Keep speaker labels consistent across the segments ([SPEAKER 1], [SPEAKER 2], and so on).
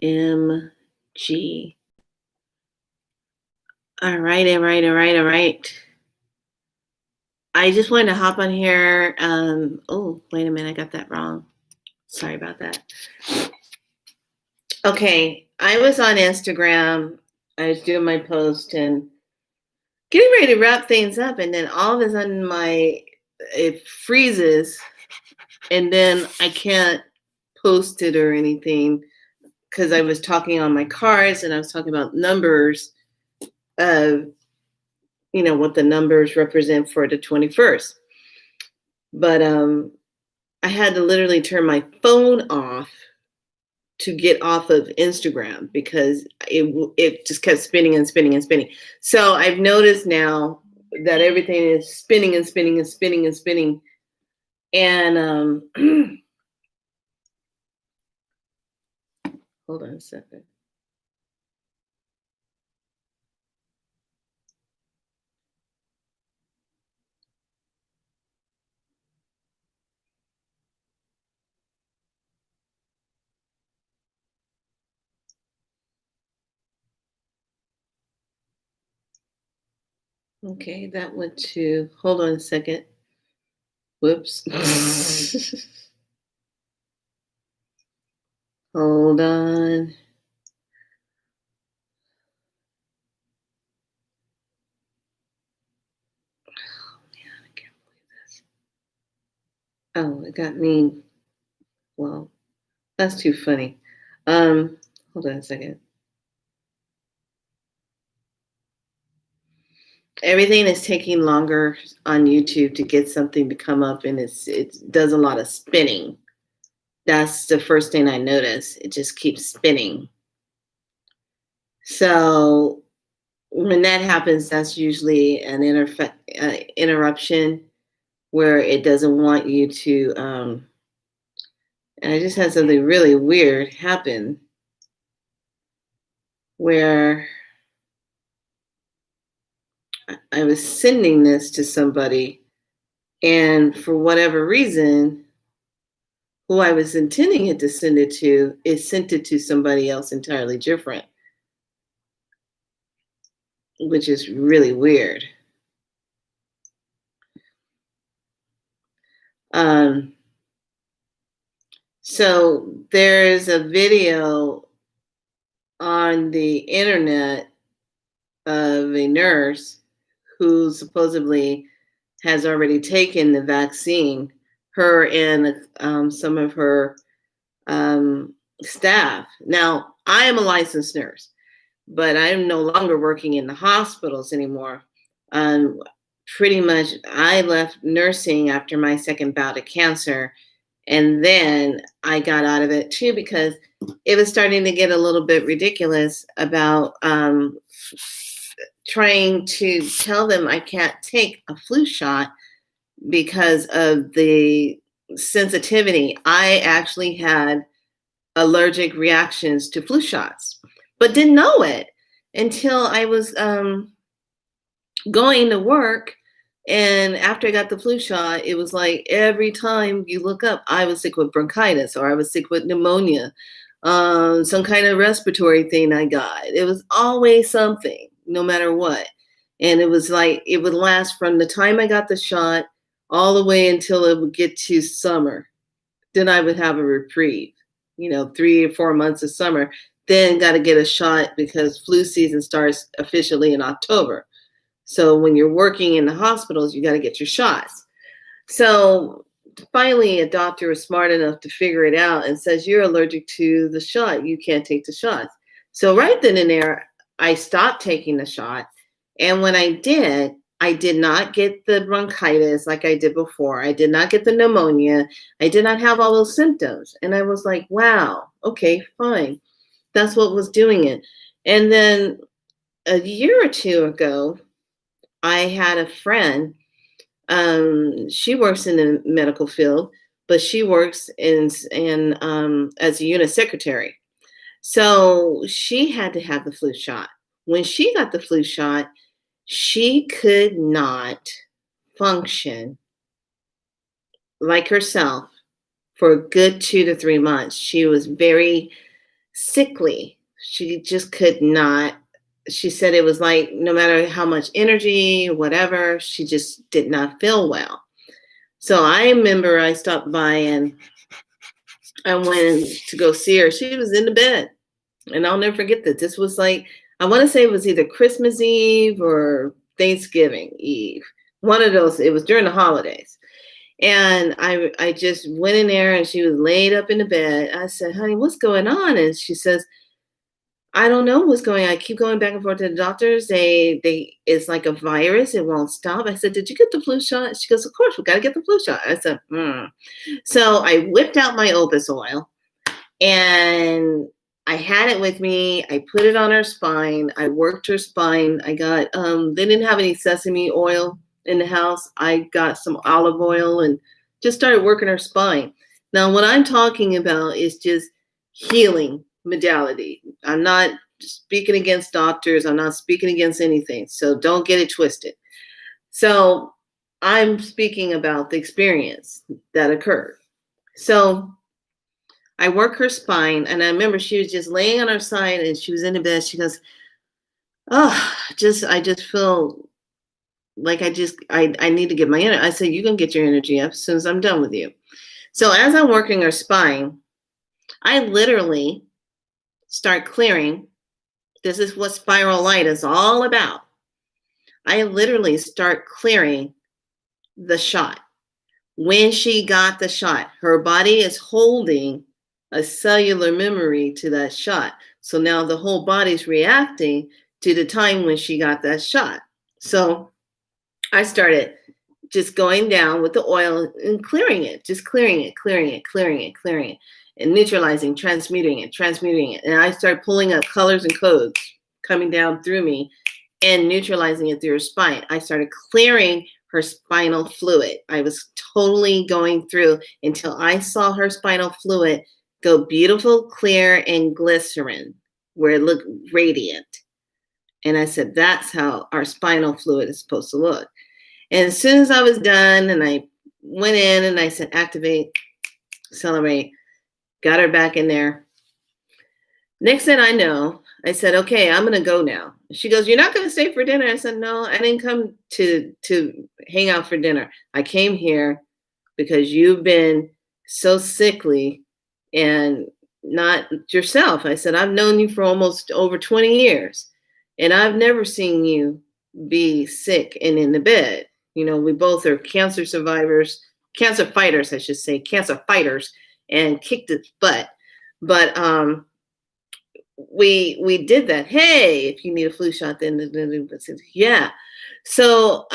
[SPEAKER 1] OMG. All right, all right, all right, all right. I just wanted to hop on here. Oh, wait a minute, I got that wrong. Sorry about that. Okay, I was on Instagram. I was doing my post and getting ready to wrap things up, and then all of a sudden my it freezes, and then I can't post it or anything because I was talking on my cards and I was talking about numbers of what the numbers represent for the 21st. But I had to literally turn my phone off to get off of Instagram because it just kept spinning and spinning and spinning. So I've noticed now that everything is spinning and spinning and spinning and spinning. And hold on a second. Okay, that went to, hold on a second. Whoops. Hold on. Oh man, I can't believe this. Oh, it got me. Well, that's too funny. Hold on a second. Everything is taking longer on YouTube to get something to come up, and it does a lot of spinning. That's the first thing I notice. It just keeps spinning. So when that happens, that's usually an interruption where it doesn't want you to. And I just had something really weird happen where I was sending this to somebody, and for whatever reason, who I was intending it to send it to, it sent it to somebody else entirely different, which is really weird. Um, so there's a video on the internet of a nurse who supposedly has already taken the vaccine, her and some of her staff. Now, I am a licensed nurse, but I'm no longer working in the hospitals anymore. Um, Pretty much, I left nursing after my second bout of cancer, and then I got out of it too because it was starting to get a little bit ridiculous about trying to tell them I can't take a flu shot because of the sensitivity. I actually had allergic reactions to flu shots, but didn't know it until I was going to work. And after I got the flu shot, it was like every time you look up, I was sick with bronchitis or I was sick with pneumonia, some kind of respiratory thing I got. It was always something, no matter what. And it was like it would last from the time I got the shot all the way until it would get to summer. Then I would have a reprieve, 3 or 4 months of summer. Then got to get a shot because flu season starts officially in October. So when you're working in the hospitals, you got to get your shots. So finally, a doctor was smart enough to figure it out and says, you're allergic to the shot. You can't take the shots. So right then and there, I stopped taking the shot. And when I did not get the bronchitis like I did before. I did not get the pneumonia. I did not have all those symptoms. And I was like, wow, okay, fine. That's what was doing it. And then a year or two ago, I had a friend. She works in the medical field, but she works in as a unit secretary. So she had to have the flu shot. When she got the flu shot, she could not function like herself for a good 2 to 3 months. She was very sickly. She just could not. She said it was like no matter how much energy, whatever, she just did not feel well. So I remember I stopped by and I went to go see her. She was in the bed. And I'll never forget that. This was like, I want to say it was either Christmas Eve or Thanksgiving Eve. One of those, it was during the holidays. And I just went in there and she was laid up in the bed. I said, honey, what's going on? And she says, I don't know what's going on. I keep going back and forth to the doctors. It's like a virus. It won't stop. I said, did you get the flu shot? She goes, of course, we got to get the flu shot. I said, So I whipped out my Opus oil and I had it with me. I put it on her spine. I worked her spine. I got, they didn't have any sesame oil in the house. I got some olive oil and just started working her spine. Now, what I'm talking about is just healing modality. I'm not speaking against doctors. I'm not speaking against anything. So don't get it twisted. So I'm speaking about the experience that occurred. So I work her spine, and I remember she was just laying on her side and she was in the bed. She goes, oh, I just feel like I need to get my energy. I said, you're going to get your energy up as soon as I'm done with you. So as I'm working her spine, I literally start clearing. This is what spiral light is all about. I literally start clearing the shot. When she got the shot, her body is holding a cellular memory to that shot. So now the whole body's reacting to the time when she got that shot. So I started just going down with the oil and clearing it, and neutralizing, transmuting it. And I started pulling up colors and codes coming down through me and neutralizing it through her spine. I started clearing her spinal fluid. I was totally going through until I saw her spinal fluid go beautiful, clear, and glycerin, where it looked radiant. And I said, that's how our spinal fluid is supposed to look. And as soon as I was done and I went in and I said, activate, accelerate, got her back in there. Next thing I know, I said, okay, I'm going to go now. She goes, you're not going to stay for dinner? I said, no, I didn't come to hang out for dinner. I came here because you've been so sickly and not yourself. I said, I've known you for almost over 20 years and I've never seen you be sick and in the bed. You know, we both are cancer survivors, cancer fighters, I should say, cancer fighters, and kicked its butt. But we did that. Hey, if you need a flu shot, then yeah. So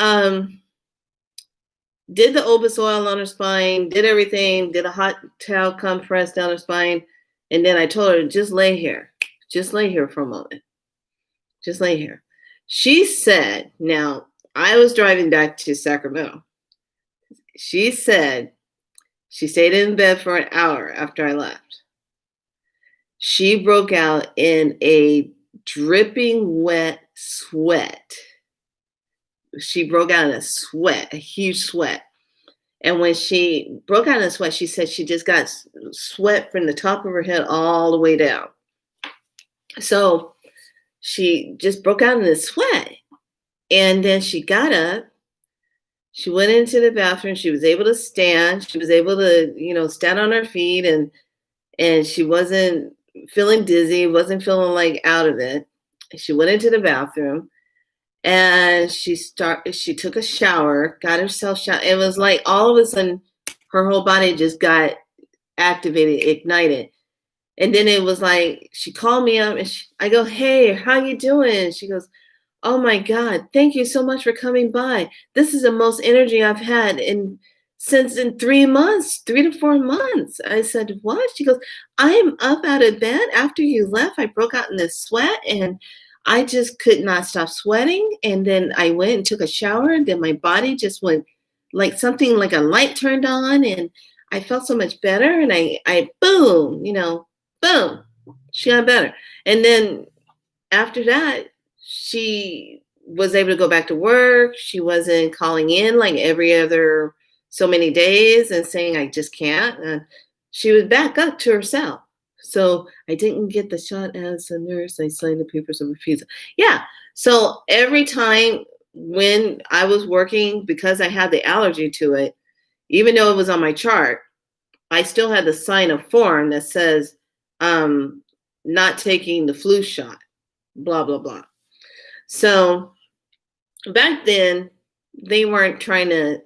[SPEAKER 1] did the Opus oil on her spine, did everything, did a hot towel compress down her spine, and then I told her, just lay here for a moment. Just lay here. She said, now I was driving back to Sacramento. She said she stayed in bed for an hour after I left. She broke out in a dripping wet sweat. She broke out in a sweat, a huge sweat. And when she broke out in a sweat, she said she just got sweat from the top of her head all the way down. So she just broke out in a sweat. And then she got up. She went into the bathroom. She was able to stand. She was able to, stand on her feet, and she wasn't feeling dizzy, wasn't feeling like out of it. She went into the bathroom and she took a shower, got herself showered. It was like all of a sudden her whole body just got activated, ignited. And then it was like she called me up and I go, hey, how you doing? She goes, oh my God, thank you so much for coming by. This is the most energy I've had since in 3 months, 3 to 4 months. I said, what? She goes, I am up out of bed after you left. I broke out in this sweat and I just could not stop sweating. And then I went and took a shower. And then my body just went like something like a light turned on and I felt so much better. And I boom, boom, she got better. And then after that, she was able to go back to work. She wasn't calling in like every other so many days and saying, I just can't. She was back up to herself. So I didn't get the shot as a nurse. I signed the papers of refusal. Yeah. So every time when I was working, because I had the allergy to it, even though it was on my chart, I still had to sign a form that says, um, not taking the flu shot, blah, blah, blah. So back then, they weren't trying to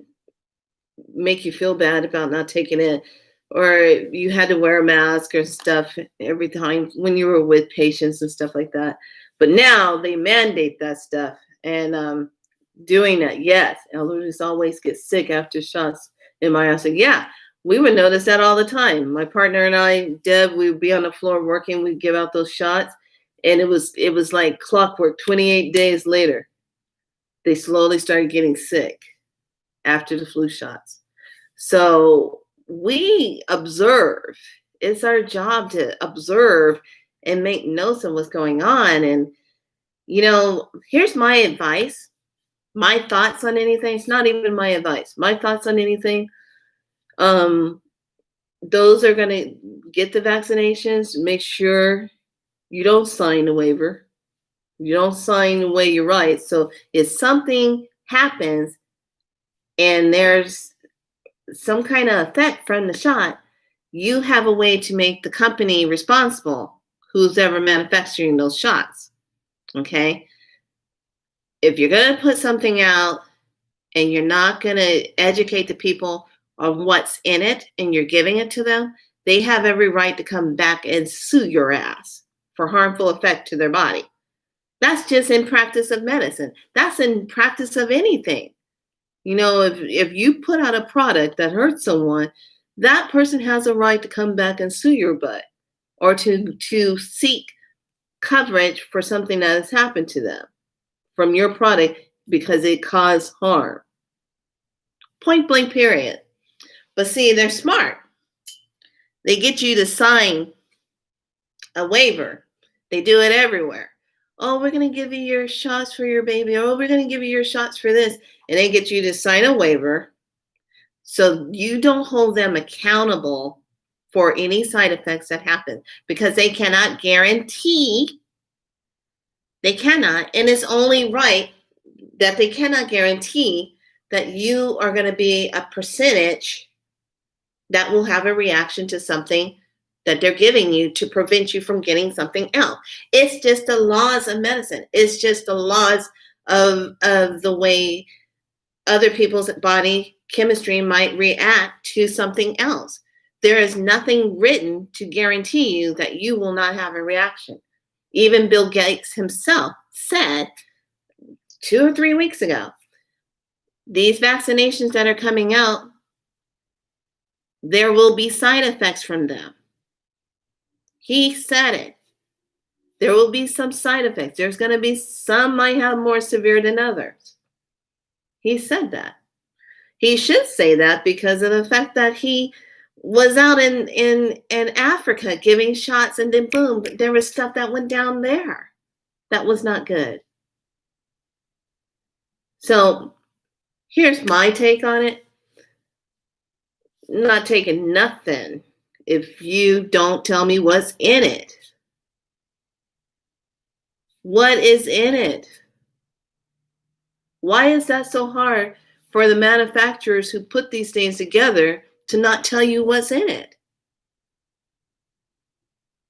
[SPEAKER 1] make you feel bad about not taking it, or you had to wear a mask or stuff every time when you were with patients and stuff like that. But now they mandate that stuff. And doing that, yes, elderly always get sick after shots. In my house, yeah, we would notice that all the time. My partner and I, Deb, we would be on the floor working. We'd give out those shots, and it was like clockwork. 28 days later, they slowly started getting sick after the flu shots. So we observe. It's our job to observe and make notes of what's going on. And, here's my advice, my thoughts on anything. It's not even my advice. My thoughts on anything. Um, those are going to get the vaccinations. Make sure you don't sign a waiver. You don't sign away your rights. So if something happens and there's some kind of effect from the shot, you have a way to make the company responsible, who's ever manufacturing those shots. Okay. If you're going to put something out and you're not going to educate the people on what's in it and you're giving it to them, they have every right to come back and sue your ass for harmful effect to their body. That's just in practice of medicine. That's in practice of anything. If you put out a product that hurts someone, that person has a right to come back and sue your butt, or to seek coverage for something that has happened to them from your product because it caused harm. Point blank, period. But see, they're smart. They get you to sign a waiver. They do it everywhere. Oh, we're going to give you your shots for your baby. Oh, we're going to give you your shots for this. And they get you to sign a waiver so you don't hold them accountable for any side effects that happen, because they cannot guarantee. They cannot. And it's only right that they cannot guarantee that you are going to be a percentage that will have a reaction to something that they're giving you to prevent you from getting something else. It's just the laws of medicine. It's just the laws of the way other people's body chemistry might react to something else. There is nothing written to guarantee you that you will not have a reaction. Even Bill Gates himself said 2 or 3 weeks ago, these vaccinations that are coming out, there will be side effects from them. He said it. There will be some side effects. There's going to be some might have more severe than others. He said that. He should say that because of the fact that he was out in Africa giving shots, and then boom, there was stuff that went down there that was not good. So here's my take on it. I'm not taking nothing if you don't tell me what's in it. What is in it? Why is that so hard for the manufacturers who put these things together to not tell you what's in it?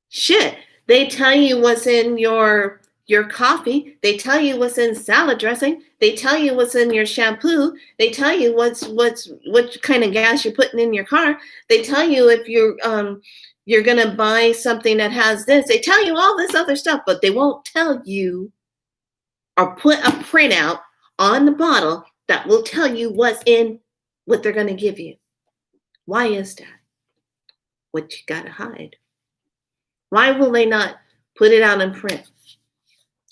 [SPEAKER 1] Shit, they tell you what's in your coffee. They tell you what's in salad dressing. They tell you what's in your shampoo. They tell you what kind of gas you're putting in your car. They tell you if you're gonna buy something that has this. They tell you all this other stuff, but they won't tell you or put a printout on the bottle that will tell you what's in what they're gonna give you. Why is that? What you gotta hide? Why will they not put it out in print?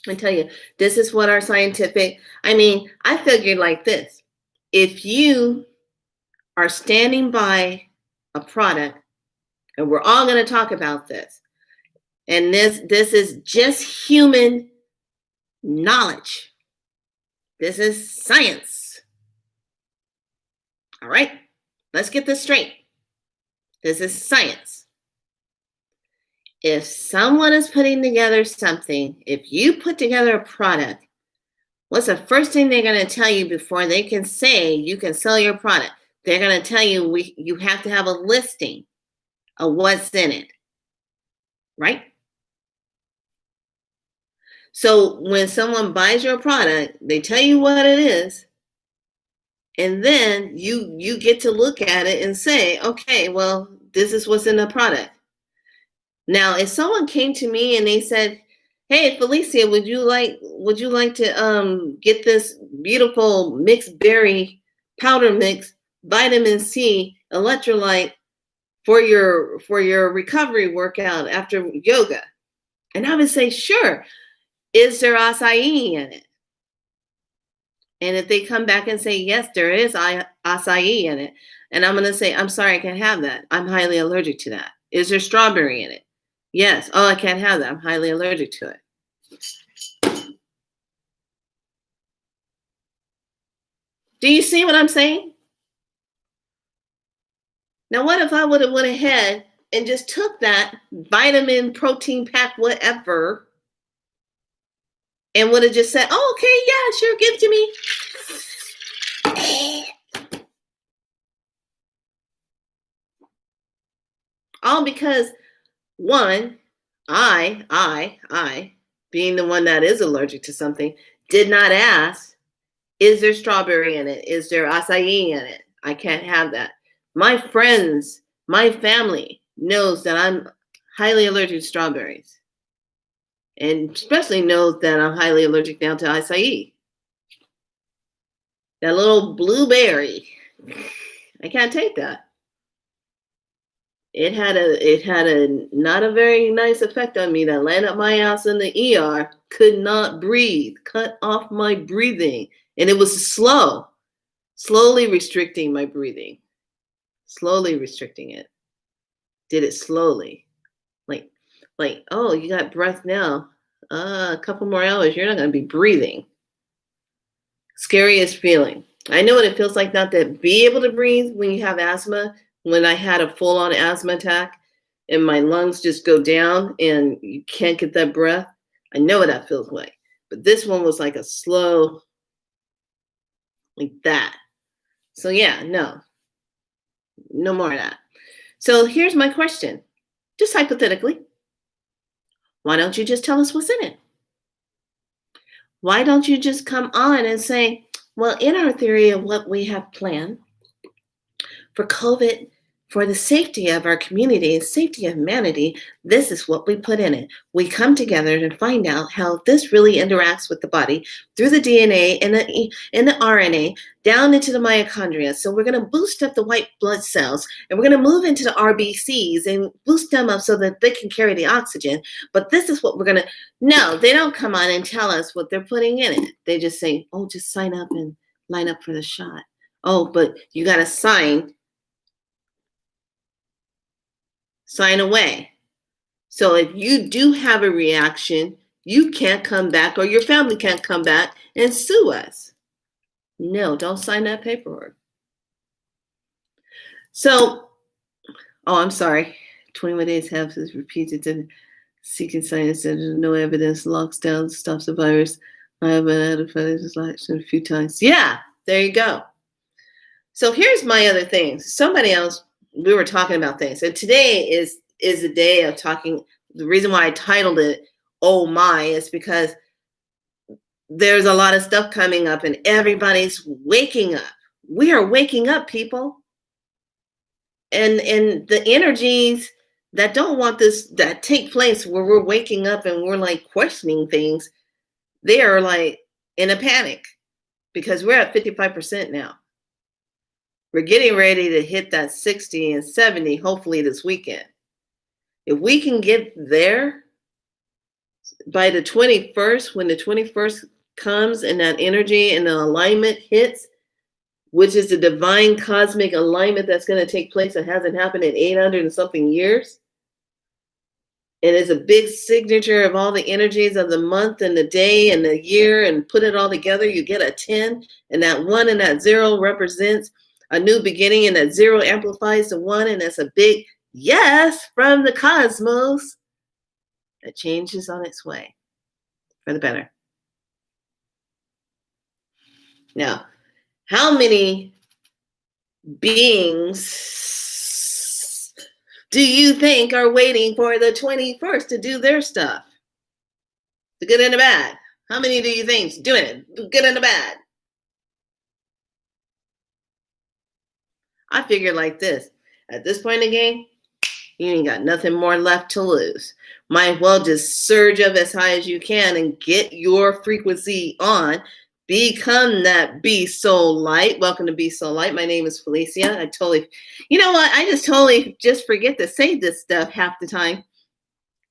[SPEAKER 1] I tell you, this is what our scientific, I figured like this. If you are standing by a product, and we're all going to talk about this, and this is just human knowledge. This is science. All right, let's get this straight. This is science. If someone is putting together something, if you put together a product, what's the first thing they're going to tell you before they can say you can sell your product? They're going to tell you you have to have a listing of what's in it, right? So when someone buys your product, they tell you what it is, and then you get to look at it and say, okay, well, this is what's in the product. Now, if someone came to me and they said, "Hey, Felicia, would you like to get this beautiful mixed berry powder mix, vitamin C, electrolyte for your recovery workout after yoga?" And I would say, "Sure. Is there acai in it?" And if they come back and say, "Yes, there is acai in it," and I'm going to say, "I'm sorry, I can't have that. I'm highly allergic to that." Is there strawberry in it? Yes. Oh, I can't have that. I'm highly allergic to it. Do you see what I'm saying? Now, what if I would have went ahead and just took that vitamin, protein pack, whatever, and would have just said, "Oh, okay, yeah, sure, give it to me." All because one, I, being the one that is allergic to something, did not ask, is there strawberry in it? Is there acai in it? I can't have that. My friends, my family knows that I'm highly allergic to strawberries. And especially knows that I'm highly allergic now to acai. That little blueberry. I can't take that. It had a not a very nice effect on me that landed my ass in the ER, could not breathe, cut off my breathing. And it was slowly restricting my breathing, slowly restricting it. Did it slowly. Like, oh, you got breath now. A couple more hours, you're not going to be breathing. Scariest feeling. I know what it feels like not to be able to breathe when you have asthma. When I had a full-on asthma attack and my lungs just go down and you can't get that breath, I know what that feels like. But this one was like a slow, like that. So yeah, no more of that. So here's my question, just hypothetically. Why don't you just tell us what's in it? Why don't you just come on and say, well, in our theory of what we have planned for COVID, for the safety of our community and safety of humanity, this is what we put in it. We come together to find out how this really interacts with the body through the DNA and the RNA down into the mitochondria. So we're going to boost up the white blood cells and we're going to move into the RBCs and boost them up so that they can carry the oxygen. But this is what we're going to, no, they don't come on and tell us what they're putting in it. They just say, oh, just sign up and line up for the shot. Oh, but you got to sign away. So if you do have a reaction, you can't come back or your family can't come back and sue us. No, don't sign that paperwork. So, oh, I'm sorry. 21 days have is repeated and seeking science that there's no evidence, locks down, stops the virus. I have been identified as action a few times. Yeah, there you go. So here's my other thing. Somebody else, we were talking about things, and today is the day of talking. The reason why I titled it "Oh My" is because there's a lot of stuff coming up, and everybody's waking up. We are waking up, people, and the energies that don't want this that take place where we're waking up and we're like questioning things. They are like in a panic because we're at 55% now. We're getting ready to hit that 60 and 70, hopefully this weekend. If we can get there by the 21st, when the 21st comes and that energy and the alignment hits, which is the divine cosmic alignment that's going to take place that hasn't happened in 800 and something years. And it's a big signature of all the energies of the month and the day and the year, and put it all together, you get a 10, and that 1 and that 0 represents a new beginning, and that 0 amplifies the 1, and that's a big yes from the cosmos. that change is on its way for the better. Now, how many beings do you think are waiting for the 21st to do their stuff? The good and the bad. How many do you think's doing it? The good and the bad. I figure like this. At this point in the game, you ain't got nothing more left to lose. Might well just surge up as high as you can and get your frequency on. Become that Be Soul Light. Welcome to Be Soul Light. My name is Felicia. You know what? I just totally just forget to say this stuff half the time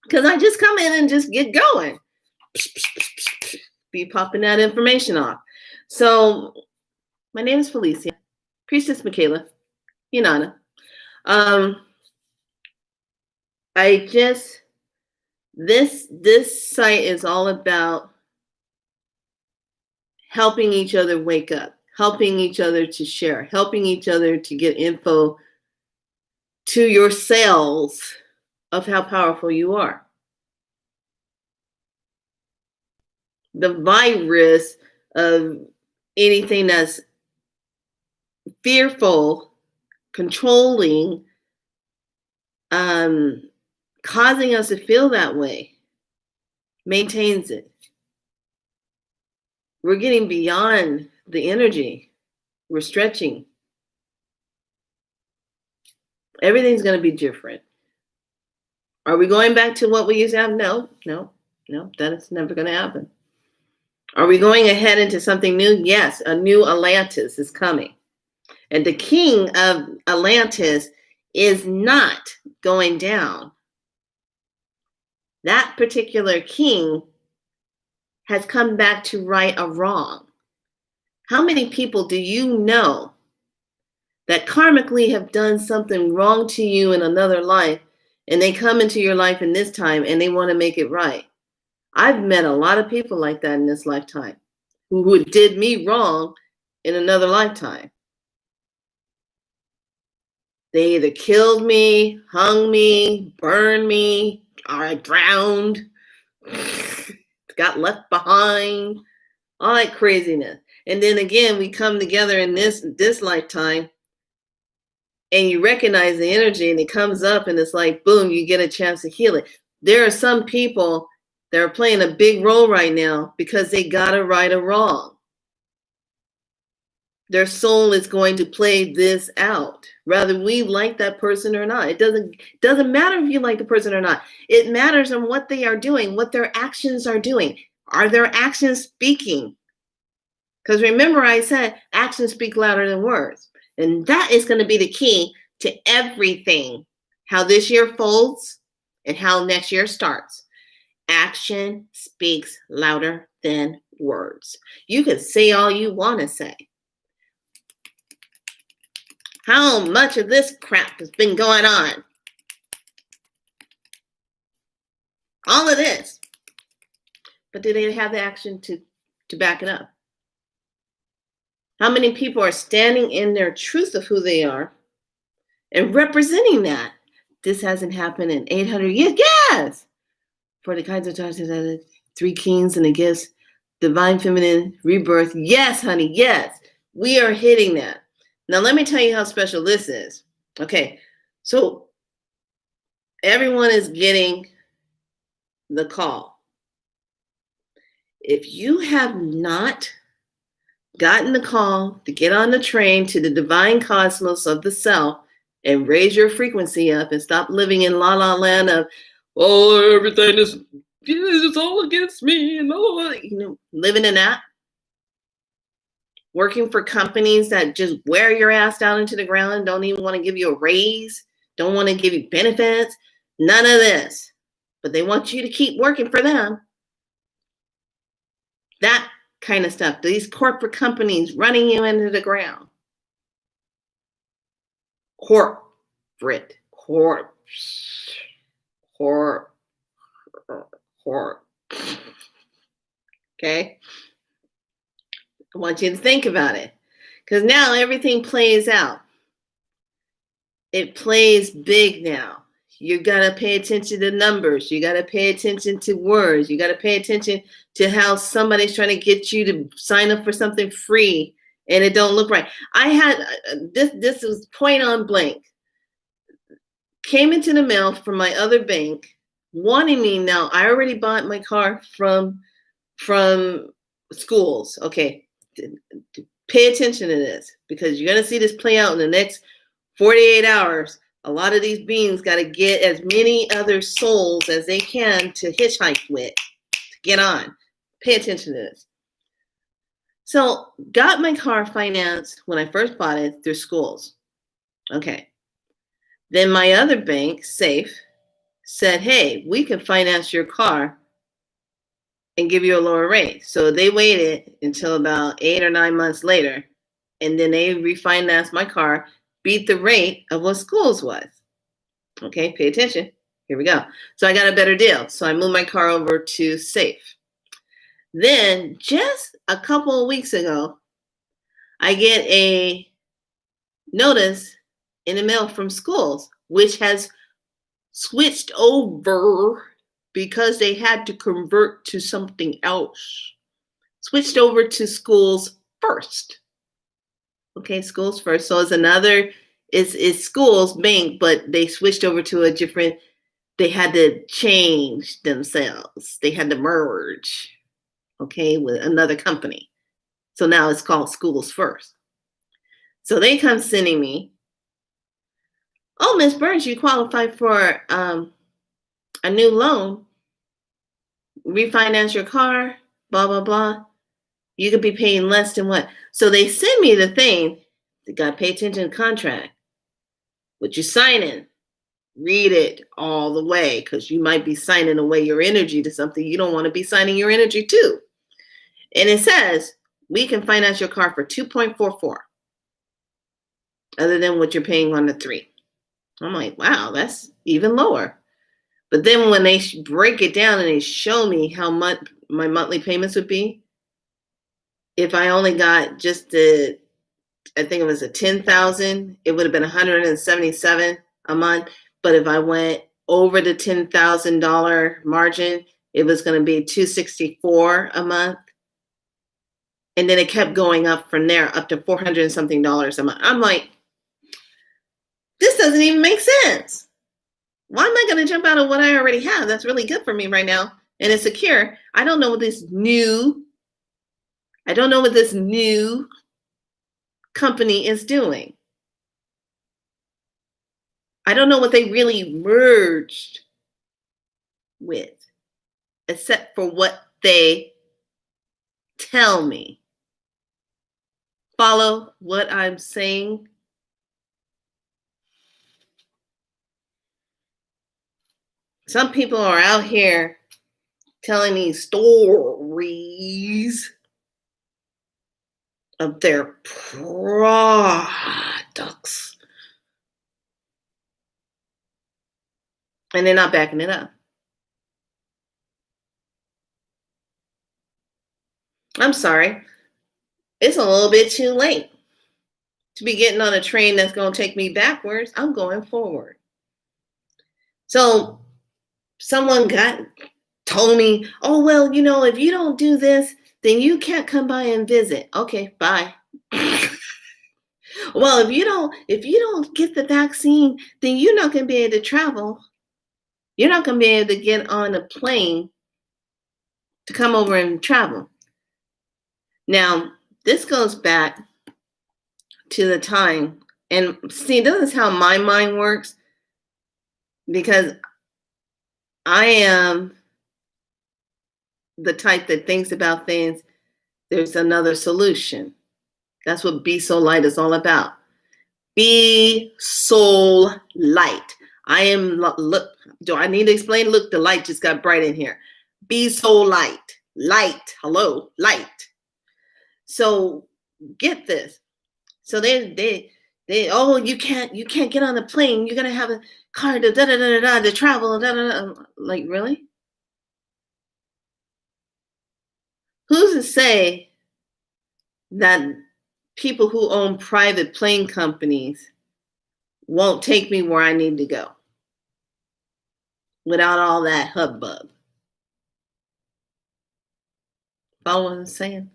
[SPEAKER 1] because I just come in and just get going. Be popping that information off. So my name is Felicia. Priestess Michaela. Inanna. This site is all about helping each other wake up, helping each other to share, helping each other to get info to yourselves of how powerful you are. The virus of anything that's fearful, controlling, causing us to feel that way, maintains it. We're getting beyond the energy. We're stretching. Everything's going to be different. Are we going back to what we used to have? No, that is never going to happen. Are we going ahead into something new? Yes, a new Atlantis is coming. And the king of Atlantis is not going down. That particular king has come back to right a wrong. How many people do you know that karmically have done something wrong to you in another life and they come into your life in this time and they want to make it right? I've met a lot of people like that in this lifetime who did me wrong in another lifetime. They either killed me, hung me, burned me, or I drowned, got left behind, all that craziness. And then again, we come together in this lifetime and you recognize the energy and it comes up and it's like, boom, you get a chance to heal it. There are some people that are playing a big role right now because they got it right or wrong. Their soul is going to play this out, whether we like that person or not. It doesn't matter if you like the person or not. It matters on what they are doing, what their actions are doing. Are their actions speaking? Because remember I said actions speak louder than words. And that is going to be the key to everything. How this year folds and how next year starts. Action speaks louder than words. You can say all you want to say. How much of this crap has been going on? All of this. But do they have the action to back it up? How many people are standing in their truth of who they are and representing that? This hasn't happened in 800 years. Yes! For the kinds of times that 3 kings and the gifts, divine feminine rebirth. Yes, honey, yes. We are hitting that. Now, let me tell you how special this is. Okay, so everyone is getting the call. If you have not gotten the call to get on the train to the divine cosmos of the self and raise your frequency up and stop living in la la land of, oh, everything is it's all against me, and living in that. Working for companies that just wear your ass down into the ground and don't even want to give you a raise, don't want to give you benefits, none of this. But they want you to keep working for them. That kind of stuff. These corporate companies running you into the ground. Corporate. Okay? I want you to think about it. Because now everything plays out. It plays big now. You got to pay attention to numbers. You got to pay attention to words. You got to pay attention to how somebody's trying to get you to sign up for something free and it don't look right. I had this was point on blank. Came into the mail from my other bank wanting me now. I already bought my car from schools. Okay. Pay attention to this because you're going to see this play out in the next 48 hours. A lot of these beings got to get as many other souls as they can to hitchhike with, to get on. Pay attention to this. So, got my car financed when I first bought it through schools. Okay. Then my other bank, Safe, said, hey, we can finance your car and give you a lower rate. So they waited until about 8 or 9 months later, and then they refinanced my car, beat the rate of what schools was. Okay, pay attention. Here we go. So I got a better deal. So I moved my car over to Safe. Then just a couple of weeks ago, I get a notice in the mail from schools, which has switched over because they had to convert to something else. Switched over to schools first. Okay, schools first. So it's schools bank, but they switched over to a different, they had to change themselves. They had to merge, okay, with another company. So now it's called Schools First. So they come sending me, oh, Miss Burns, you qualify for a new loan, refinance your car, blah, blah, blah. You could be paying less than what? So they send me the thing. You got to pay attention to the contract. What you signing, read it all the way because you might be signing away your energy to something you don't want to be signing your energy to. And it says, we can finance your car for 2.44 other than what you're paying on the 3. I'm like, wow, that's even lower. But then when they break it down and they show me how much my monthly payments would be, if I only got just the, I think it was a 10,000, it would have been $177 a month. But if I went over the $10,000 margin, it was going to be $264 a month. And then it kept going up from there up to $400 and something a month. I'm like, this doesn't even make sense. Why am I going to jump out of what I already have? That's really good for me right now. And it's secure. I don't know what this new company is doing. I don't know what they really merged with, except for what they tell me. Follow what I'm saying? Some people are out here telling these stories of their products. And they're not backing it up. I'm sorry. It's a little bit too late to be getting on a train that's going to take me backwards. I'm going forward. So someone told me, oh, well, if you don't do this, then you can't come by and visit. Okay, bye. Well, if you don't get the vaccine, then you're not going to be able to travel. You're not going to be able to get on a plane to come over and travel. Now, this goes back to the time, and see, this is how my mind works, because I am the type that thinks about things, there's another solution. That's what Be Soul Light is all about. Be Soul Light. I am, look, do I need to explain? Look, the light just got bright in here. Be Soul Light. Light, hello, light. So get this. So they oh, you can't get on a plane. You're gonna have a car to travel. Like, really? Who's to say that people who own private plane companies won't take me where I need to go? without all that hubbub. Follow what I'm saying?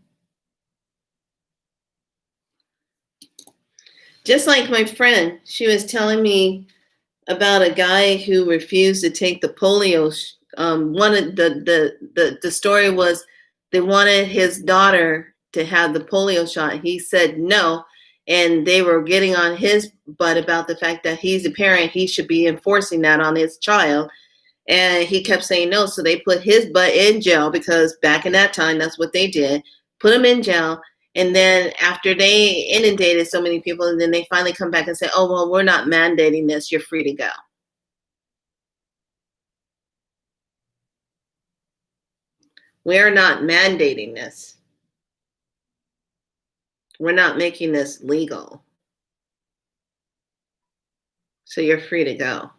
[SPEAKER 1] Just like my friend, she was telling me about a guy who refused to take the polio. One of the story was they wanted his daughter to have the polio shot. He said no, and they were getting on his butt about the fact that he's a parent. He should be enforcing that on his child. And he kept saying no. So they put his butt in jail because back in that time, that's what they did. Put him in jail. And then after they inundated so many people, and then they finally come back and say, oh, well, we're not mandating this. You're free to go. We're not mandating this. We're not making this legal. So you're free to go.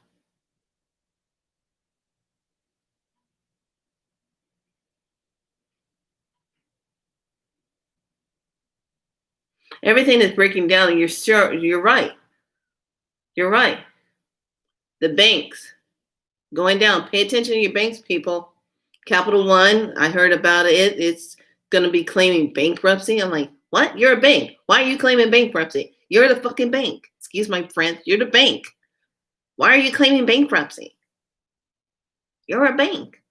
[SPEAKER 1] Everything is breaking down, and you're right. You're right. The banks going down. Pay attention to your banks, people. Capital One, I heard about it. It's going to be claiming bankruptcy. I'm like, what? You're a bank. Why are you claiming bankruptcy? You're the fucking bank. Excuse my French. You're the bank. Why are you claiming bankruptcy? You're a bank.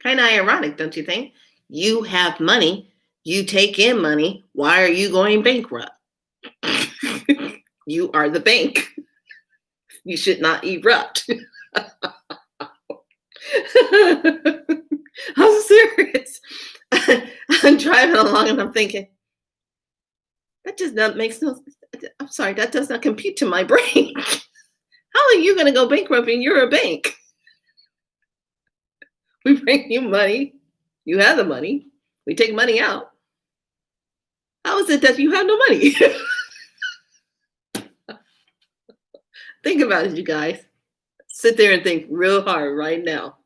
[SPEAKER 1] Kind of ironic, don't you think? You have money. You take in money. Why are you going bankrupt? You are the bank. You should not erupt. I'm serious. I'm driving along and I'm thinking, that just not makes no. I'm sorry, that does not compute to my brain. How are you going to go bankrupt and you're a bank? We bring you money. You have the money. We take money out. How is it that you have no money? Think about it, you guys. Sit there and think real hard right now.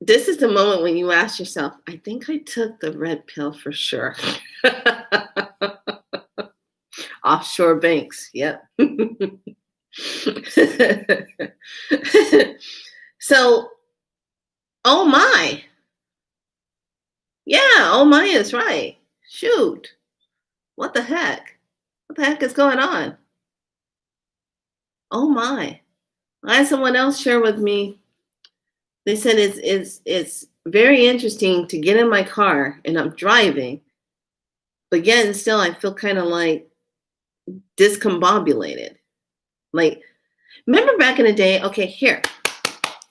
[SPEAKER 1] This is the moment when you ask yourself, I think I took the red pill for sure. Offshore banks, yep. So, oh my. Yeah, oh my is right. Shoot. What the heck? What the heck is going on? Oh my. I had someone else share with me. They said it's very interesting to get in my car and I'm driving, but yet and still I feel kind of like discombobulated. Like, remember back in the day? Okay, here.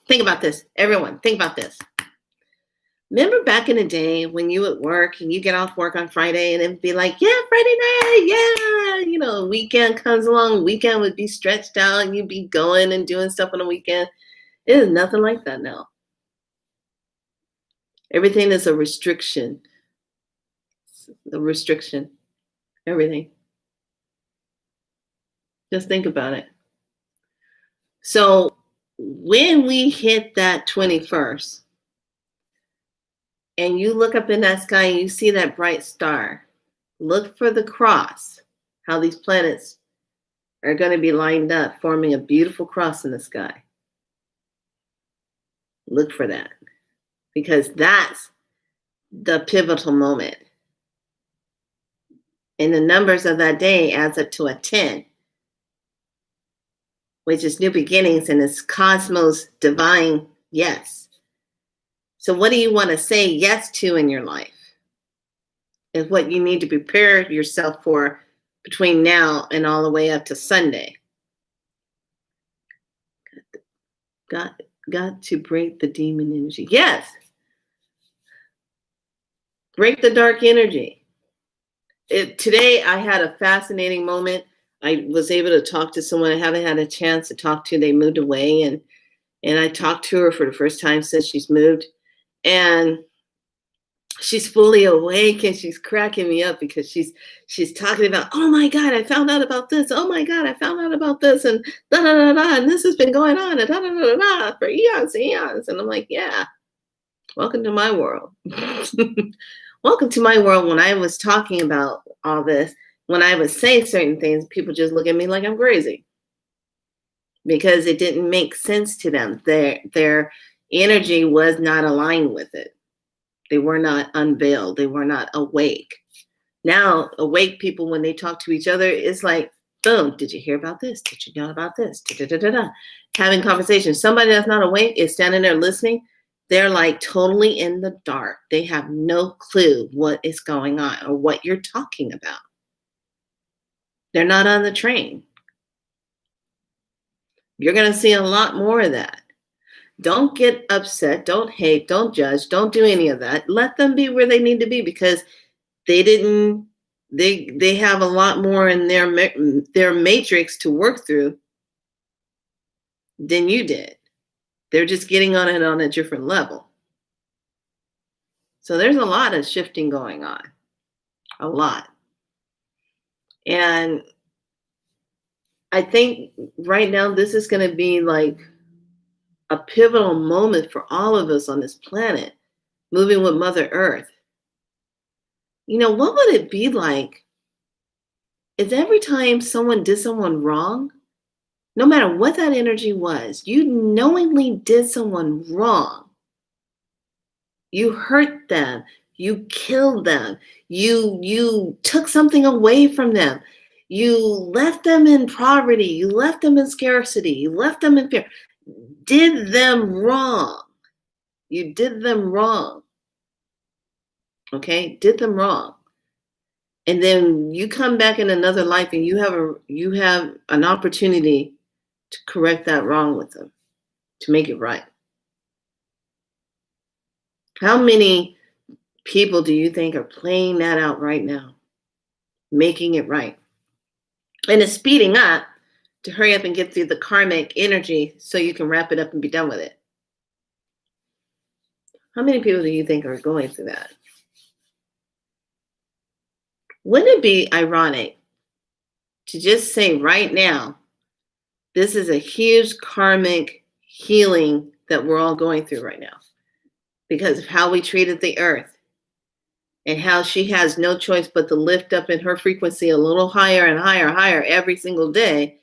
[SPEAKER 1] Think about this. Everyone, think about this. Remember back in the day when you would work and you get off work on Friday and it'd be like, yeah, Friday night, yeah. You know, weekend comes along, weekend would be stretched out and you'd be going and doing stuff on the weekend. It is nothing like that now. Everything is a restriction. A restriction. Everything. Just think about it. So when we hit that 21st, and you look up in that sky and you see that bright star, look for the cross, how these planets are going to be lined up, forming a beautiful cross in the sky. Look for that, because that's the pivotal moment. And the numbers of that day adds up to a 10, which is new beginnings and it's cosmos divine yes. So what do you want to say yes to in your life? Is what you need to prepare yourself for between now and all the way up to Sunday. Got to break the demon energy. Yes. Break the dark energy. Today I had a fascinating moment. I was able to talk to someone I haven't had a chance to talk to. They moved away and I talked to her for the first time since she's moved. And she's fully awake and she's cracking me up because she's talking about, oh my God, I found out about this. Oh my God, I found out about this and da da da da. And this has been going on and da da da da for eons and eons. And I'm like, yeah, welcome to my world. Welcome to my world. When I was talking about all this, when I would say certain things, people just look at me like I'm crazy because it didn't make sense to them. Their energy was not aligned with it. They were not unveiled. They were not awake. Now, awake people, when they talk to each other, it's like, boom, did you hear about this? Did you know about this? Da-da-da-da-da. Having conversations. Somebody that's not awake is standing there listening. They're like totally in the dark. They have no clue what is going on or what you're talking about. They're not on the train. You're going to see a lot more of that. Don't get upset. Don't hate. Don't judge. Don't do any of that. Let them be where they need to be because they have a lot more in their matrix to work through than you did. They're just getting on it on a different level. So there's a lot of shifting going on. A lot. And I think right now this is going to be like a pivotal moment for all of us on this planet, moving with Mother Earth. You know, what would it be like if every time someone did someone wrong, no matter what that energy was, you knowingly did someone wrong, you hurt them, you killed them, you took something away from them, you left them in poverty, you left them in scarcity, you left them in fear, did them wrong. You did them wrong. Okay? Did them wrong. And then you come back in another life and you have an opportunity to correct that wrong with them, to make it right. How many people do you think are playing that out right now, making it right? And it's speeding up to hurry up and get through the karmic energy so you can wrap it up and be done with it. How many people do you think are going through that? Wouldn't it be ironic to just say right now, this is a huge karmic healing that we're all going through right now because of how we treated the earth and how she has no choice but to lift up in her frequency a little higher and higher, higher every single day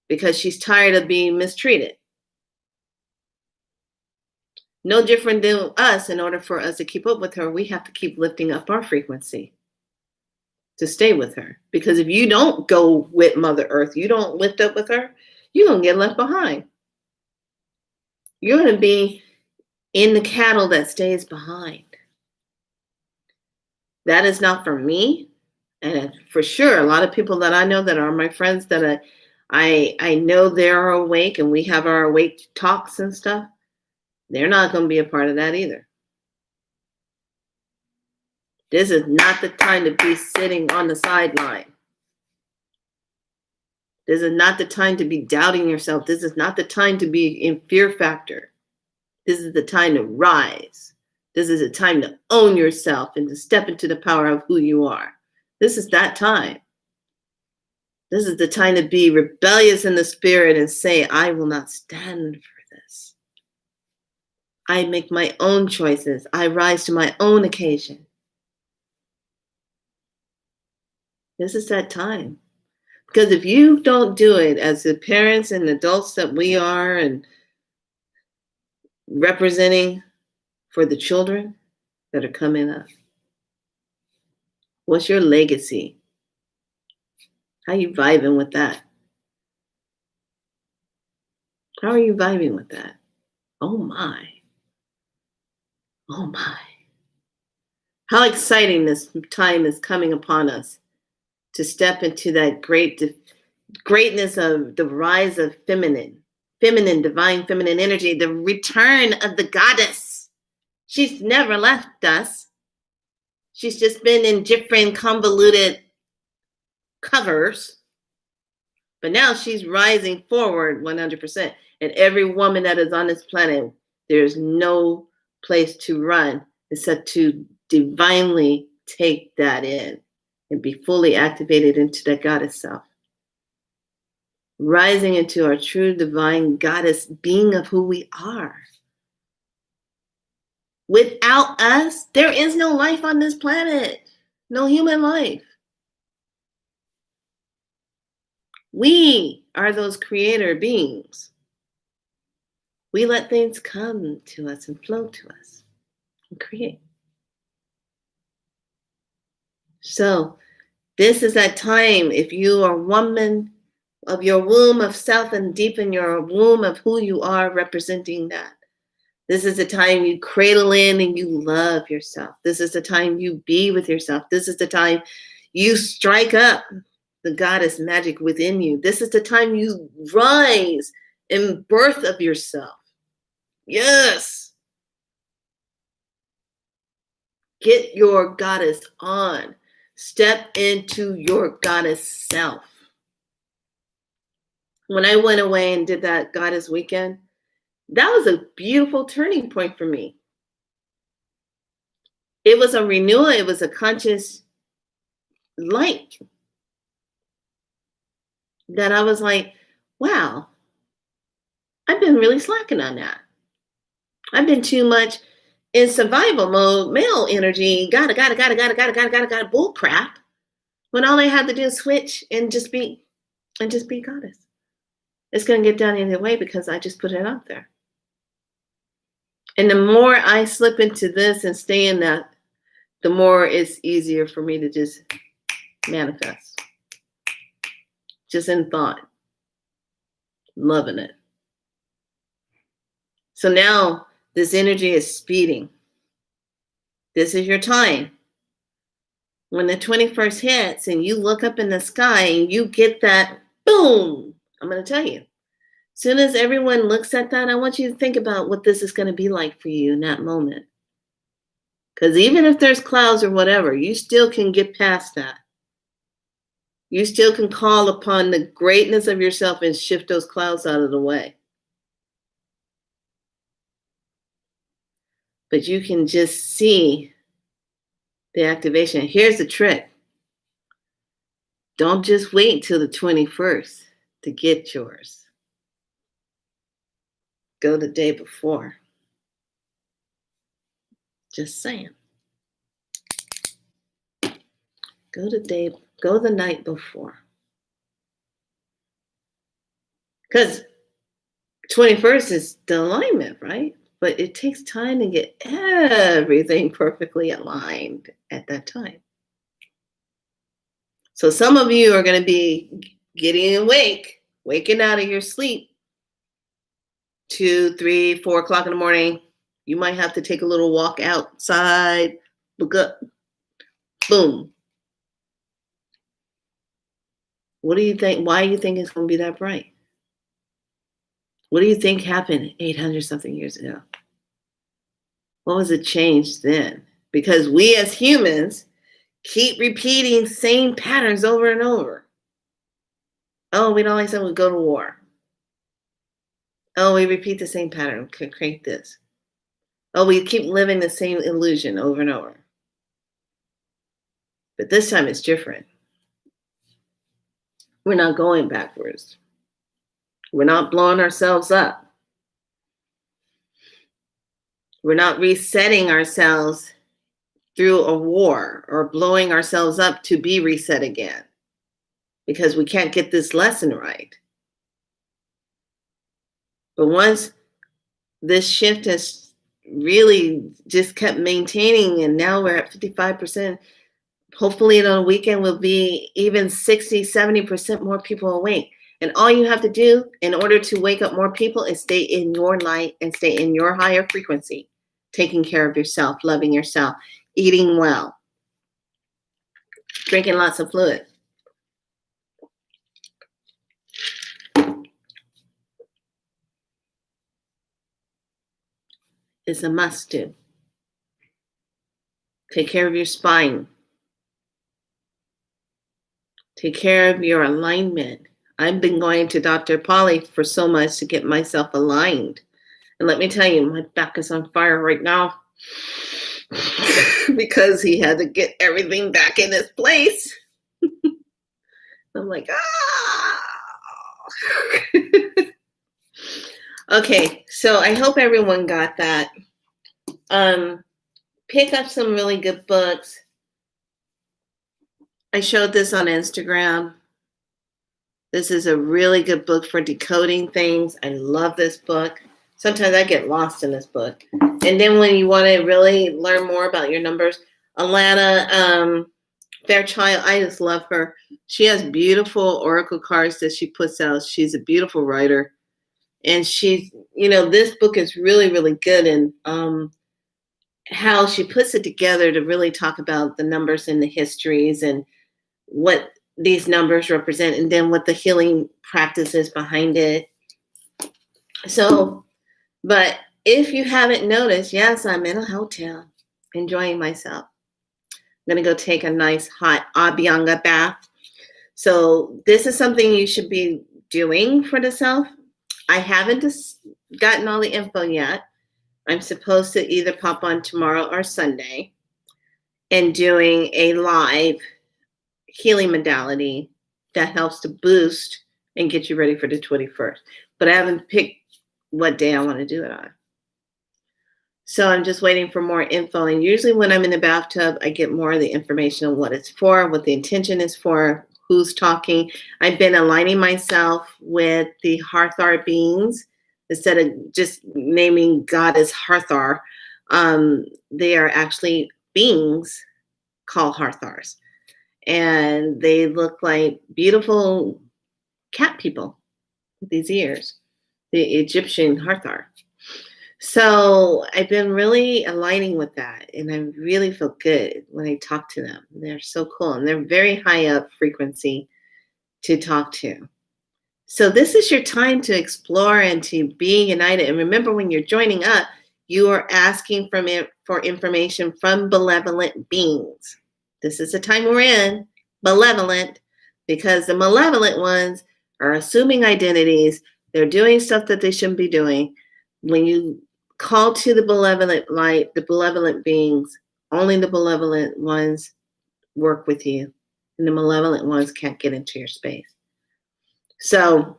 [SPEAKER 1] because she's tired of being mistreated. No different than us. In order for us to keep up with her, we have to keep lifting up our frequency to stay with her. Because if you don't go with Mother Earth, you don't lift up with her, you're going to get left behind. You're going to be in the cattle that stays behind. That is not for me. And for sure, a lot of people that I know that are my friends that I know they're awake and we have our awake talks and stuff. They're not going to be a part of that either. This is not the time to be sitting on the sideline. This is not the time to be doubting yourself. This is not the time to be in fear factor. This is the time to rise. This is the time to own yourself and to step into the power of who you are. This is that time. This is the time to be rebellious in the spirit and say, I will not stand for this. I make my own choices. I rise to my own occasion. This is that time. Because if you don't do it as the parents and adults that we are and representing for the children that are coming up, what's your legacy? How are you vibing with that? How are you vibing with that? Oh my. Oh my. How exciting this time is coming upon us to step into that greatness of the rise of feminine, divine feminine energy, the return of the goddess. She's never left us. She's just been in different convoluted covers. But now she's rising forward 100%. And every woman that is on this planet, there's no place to run except to divinely take that in and be fully activated into that goddess self. Rising into our true divine goddess being of who we are. Without us, there is no life on this planet. No human life. We are those creator beings. We let things come to us and flow to us and create. So this is that time, if you are woman of your womb of self and deep in your womb of who you are, representing that. This is the time you cradle in and you love yourself. This is the time you be with yourself. This is the time you strike up the goddess magic within you. This is the time you rise in birth of yourself. Yes. Get your goddess on. Step into your goddess self. When I went away and did that goddess weekend, that was a beautiful turning point for me. It was a renewal. It was a conscious light that I was like, wow, I've been really slacking on that. I've been too much in survival mode, male energy, gotta, bull crap. When all I had to do is switch and just be goddess. It's gonna get done either way because I just put it out there. And the more I slip into this and stay in that, the more it's easier for me to just manifest. Just in thought. Loving it. So now this energy is speeding. This is your time. When the 21st hits and you look up in the sky and you get that boom, I'm going to tell you. As soon as everyone looks at that, I want you to think about what this is going to be like for you in that moment. Because even if there's clouds or whatever, you still can get past that. You still can call upon the greatness of yourself and shift those clouds out of the way. But you can just see the activation. Here's the trick. Don't just wait till the 21st to get yours. Go the day before. Just saying. Go the night before. Because 21st is the alignment, right? But it takes time to get everything perfectly aligned at that time. So some of you are going to be getting awake, waking out of your sleep 2, 3, 4 o'clock in the morning. You might have to take a little walk outside, look up, boom. What do you think? Why do you think it's going to be that bright? What do you think happened 800 something years ago? What was the change then? Because we as humans keep repeating same patterns over and over. Oh, we don't like someone, we go to war. Oh, we repeat the same pattern, create this. Oh, we keep living the same illusion over and over. But this time it's different. We're not going backwards. We're not blowing ourselves up. We're not resetting ourselves through a war or blowing ourselves up to be reset again because we can't get this lesson right. But once this shift has really just kept maintaining and now we're at 55%, hopefully on a weekend will be even 60, 70% more people awake. And all you have to do in order to wake up more people is stay in your light and stay in your higher frequency, taking care of yourself, loving yourself, eating well, drinking lots of fluid. It's a must do. Take care of your spine. Take care of your alignment. I've been going to Dr. Polly for so much to get myself aligned. And let me tell you, my back is on fire right now because he had to get everything back in its place. I'm like, Okay, so I hope everyone got that. Pick up some really good books. I showed this on Instagram. This is a really good book for decoding things. I love this book. Sometimes I get lost in this book. And then when you want to really learn more about your numbers, Alana Fairchild, I just love her. She has beautiful oracle cards that she puts out. She's a beautiful writer. And she's, this book is really, really good. And how she puts it together to really talk about the numbers and the histories and what these numbers represent, and then what the healing practice is behind it. So, but if you haven't noticed, yes, I'm in a hotel enjoying myself. I'm going to go take a nice hot Abhyanga bath. So this is something you should be doing for the self. I haven't gotten all the info yet. I'm supposed to either pop on tomorrow or Sunday and doing a live healing modality that helps to boost and get you ready for the 21st. But I haven't picked what day I want to do it on. So I'm just waiting for more info. And usually when I'm in the bathtub, I get more of the information on what it's for, what the intention is for, who's talking. I've been aligning myself with the Hathor beings instead of just naming God as Hathor. They are actually beings called Hathors. And they look like beautiful cat people with these ears, the Egyptian Hathor. So I've been really aligning with that, and I really feel good when I talk to them. They're so cool, and they're very high up frequency to talk to. So this is your time to explore and to be united. And remember, when you're joining up, you are asking for information from benevolent beings. This is the time we're in, malevolent, because the malevolent ones are assuming identities. They're doing stuff that they shouldn't be doing. When you call to the benevolent light, the benevolent beings, only the benevolent ones work with you, and the malevolent ones can't get into your space. So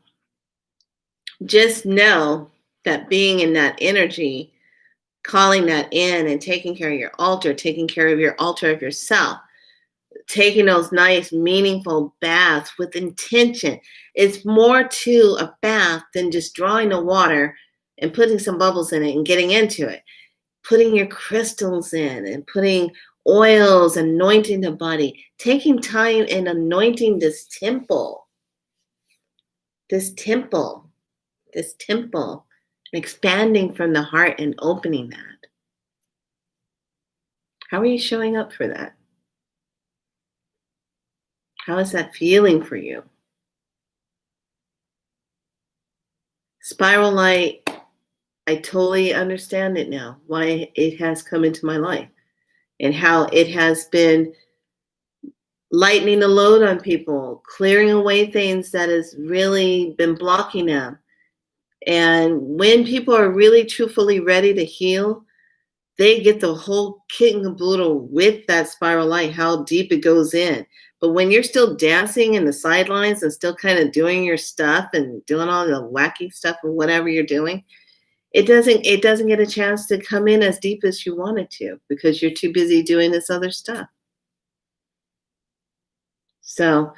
[SPEAKER 1] just know that being in that energy, calling that in and taking care of your altar of yourself, taking those nice, meaningful baths with intention. It's more to a bath than just drawing the water and putting some bubbles in it and getting into it. Putting your crystals in and putting oils, anointing the body, taking time and anointing this temple, expanding from the heart and opening that. How are you showing up for that? How is that feeling for you? Spiral light, I totally understand it now, why it has come into my life and how it has been lightening the load on people, clearing away things that has really been blocking them. And when people are really truthfully ready to heal, they get the whole kit and caboodle with that spiral light, how deep it goes in. But when you're still dancing in the sidelines and still kind of doing your stuff and doing all the wacky stuff or whatever you're doing, it doesn't get a chance to come in as deep as you want it to because you're too busy doing this other stuff. So,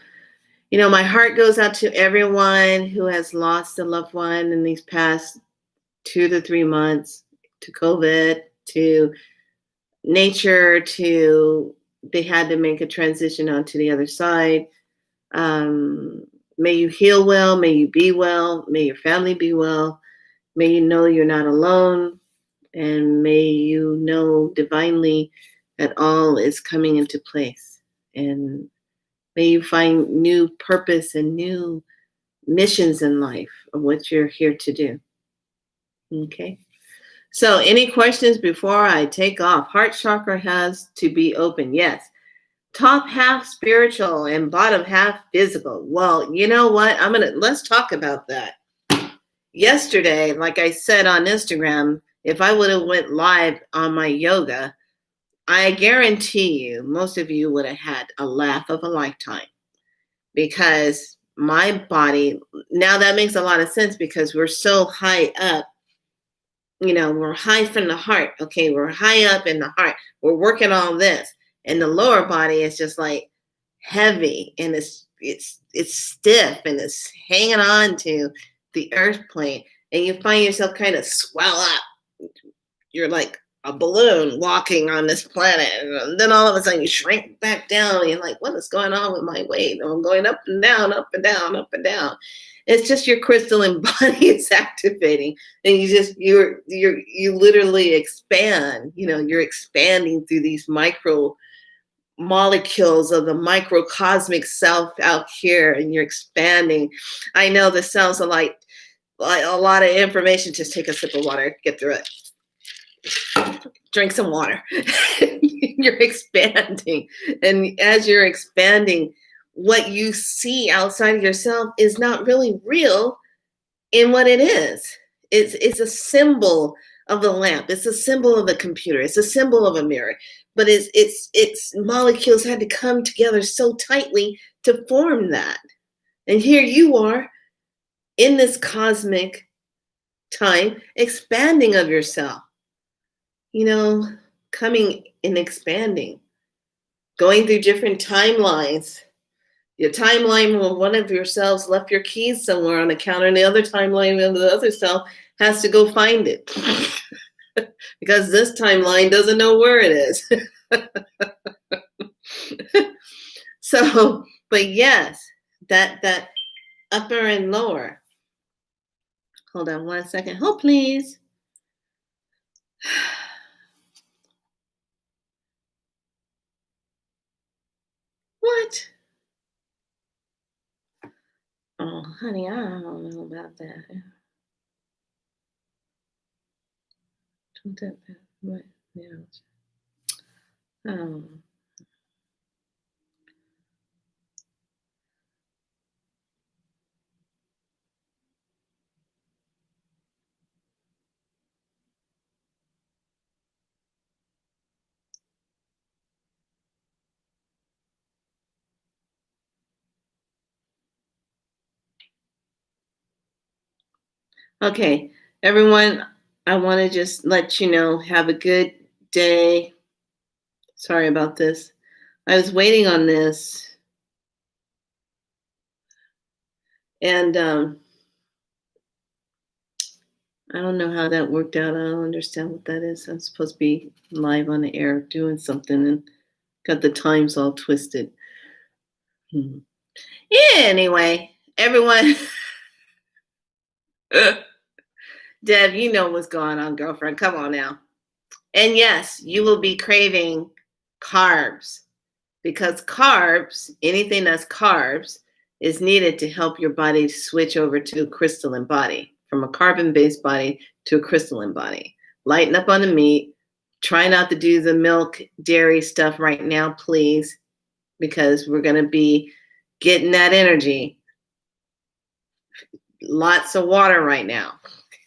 [SPEAKER 1] my heart goes out to everyone who has lost a loved one in these past 2 to 3 months, to COVID, to nature, to they had to make a transition onto the other side. May you heal well. May you be well. May your family be well. May you know you're not alone. And may you know divinely that all is coming into place. And may you find new purpose and new missions in life of what you're here to do. Okay. So any questions before I take off? Heart chakra has to be open. Yes. Top half spiritual and bottom half physical. Well, you know what? Let's talk about that. Yesterday, like I said on Instagram, if I would have went live on my yoga, I guarantee you, most of you would have had a laugh of a lifetime because my body, now that makes a lot of sense because we're so high up. We're high from the heart. Okay, we're high up in the heart. We're working on this. And the lower body is just like heavy and it's it's stiff and it's hanging on to the earth plane, and you find yourself kind of swell up. You're like a balloon walking on this planet, and then all of a sudden you shrink back down, and you're like, what is going on with my weight? I'm going up and down, up and down, up and down. It's just your crystalline body is activating, and you literally expand. You're expanding through these micro molecules of the microcosmic self out here, and you're expanding. I know this sounds like a lot of information. Just take a sip of water, get through it. Drink some water. You're expanding, and as you're expanding, what you see outside of yourself is not really real in what it is. It's a symbol of the lamp. It's a symbol of the computer. It's a symbol of a mirror. But its molecules had to come together so tightly to form that. And here you are in this cosmic time, expanding of yourself. Coming and expanding, going through different timelines. Your timeline where one of yourselves left your keys somewhere on the counter, and the other timeline of the other self has to go find it. Because this timeline doesn't know where it is. So, but yes, that upper and lower. Hold on 1 second. Hold, please. What? Oh, honey, I don't know about that. What? Yeah. Okay, everyone, I want to just let you know, have a good day. Sorry about this. I was waiting on this. And I don't know how that worked out. I don't understand what that is. I'm supposed to be live on the air doing something and got the times all twisted. Anyway, everyone. Deb, you know what's going on, girlfriend. Come on now. And yes, you will be craving carbs, because carbs, anything that's carbs, is needed to help your body switch over to a crystalline body, from a carbon-based body to a crystalline body. Lighten up on the meat. Try not to do the milk, dairy stuff right now, please, because we're going to be getting that energy. Lots of water right now.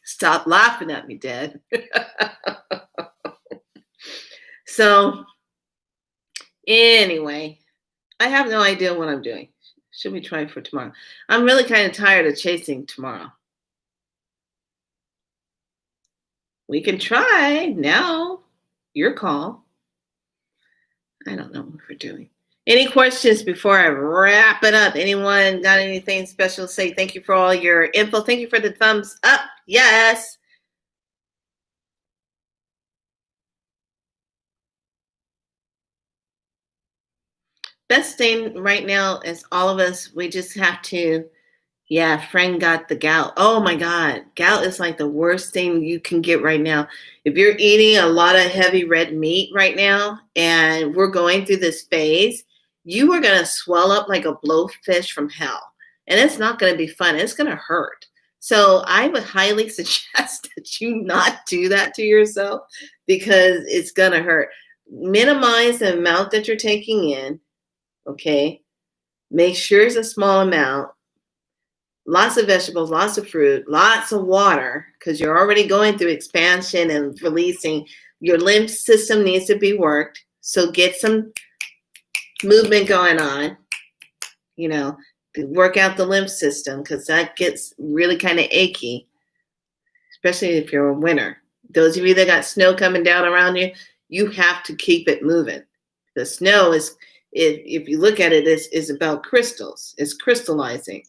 [SPEAKER 1] Stop laughing at me, Dad. So, anyway, I have no idea what I'm doing. Should we try for tomorrow? I'm really kind of tired of chasing tomorrow. We can try now. Your call. I don't know what we're doing. Any questions before I wrap it up? Anyone got anything special to say? Thank you for all your info. Thank you for the thumbs up. Yes. Best thing right now is all of us, we just have to, friend got the gout. Oh my God. Gout is like the worst thing you can get right now. If you're eating a lot of heavy red meat right now, and we're going through this phase, you are going to swell up like a blowfish from hell. And it's not going to be fun. It's going to hurt. So I would highly suggest that you not do that to yourself, because it's going to hurt. Minimize the amount that you're taking in. Okay. Make sure it's a small amount. Lots of vegetables, lots of fruit, lots of water, because you're already going through expansion and releasing. Your lymph system needs to be worked. So get some movement going on, work out the lymph system, because that gets really kind of achy, especially if you're a winter. Those of you that got snow coming down around you, you have to keep it moving. The snow is if you look at it, it's about crystals. It's crystallizing.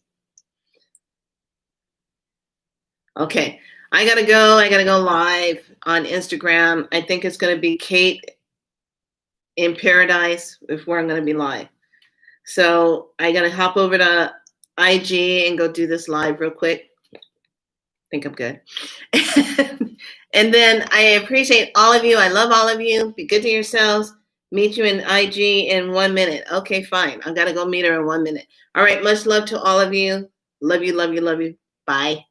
[SPEAKER 1] Okay, I gotta go. I gotta go live on Instagram. I think it's gonna be Kate in Paradise if where I'm gonna be live. So I gotta hop over to IG and go do this live real quick. I think I'm good. And then I appreciate all of you. I love all of you. Be good to yourselves. Meet you in IG in 1 minute. Okay, fine. I gotta go meet her in 1 minute. All right, much love to all of you. Love you, love you, love you. Bye.